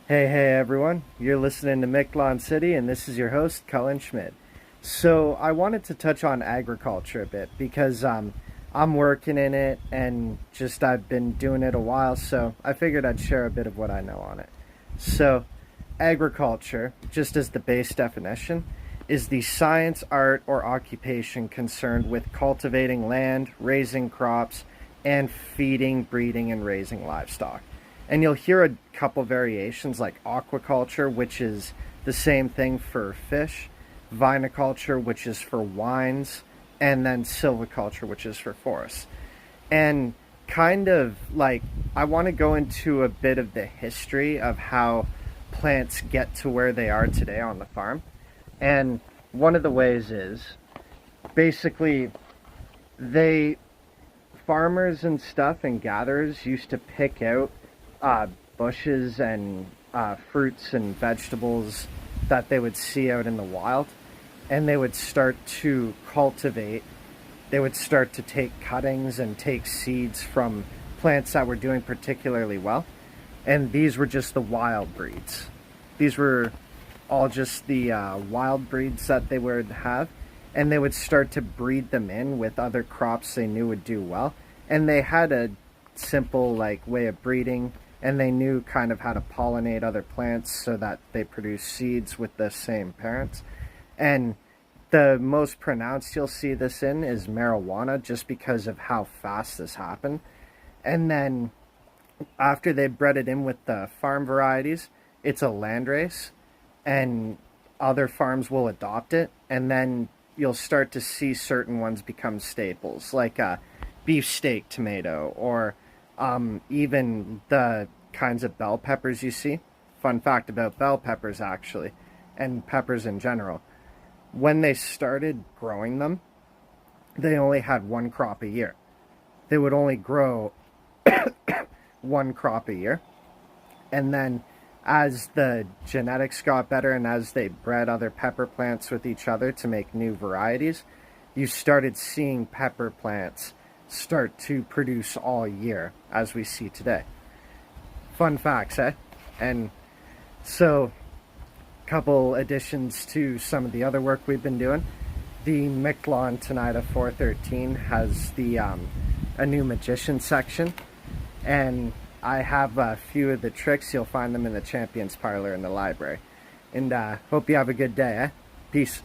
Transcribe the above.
Hey everyone, you're listening to Mictlan City and this is your host Cullen Schmidt. So I wanted to touch on agriculture a bit because I'm working in it and just I've been doing it a while, so I figured I'd share a bit of what I know on it. So agriculture, just as the base definition, is the science, art, or occupation concerned with cultivating land, raising crops, and feeding, breeding, and raising livestock. And you'll hear a couple variations like aquaculture, which is the same thing for fish, viniculture, which is for wines, and then silviculture, which is for forests. And kind of like, I want to go into a bit of the history of how plants get to where they are today on the farm. And one of the ways is basically they farmers and stuff and gatherers used to pick out bushes and fruits and vegetables that they would see out in the wild, and they would start to cultivate. They would start to take cuttings and take seeds from plants that were doing particularly well, and these were just the wild breeds. These were all just the wild breeds that they would have, and they would start to breed them in with other crops they knew would do well. And they had a simple like way of breeding, and they knew kind of how to pollinate other plants so that they produce seeds with the same parents. And the most pronounced you'll see this in is marijuana, just because of how fast this happened. And then after they bred it in with the farm varieties, it's a landrace, and other farms will adopt it, and then you'll start to see certain ones become staples, like a beefsteak tomato, or even the kinds of bell peppers you see. Fun fact about bell peppers, actually, and peppers in general. When they started growing them, they only had one crop a year. They would only grow one crop a year. And then as the genetics got better and as they bred other pepper plants with each other to make new varieties, you started seeing pepper plants start to produce all year, as we see today. Fun facts, eh? And so, couple additions to some of the other work we've been doing. The Mictlan Tinida 413 has the a new magician section, and I have a few of the tricks. You'll find them in the Champions Parlor in the library. And hope you have a good day, eh? Peace.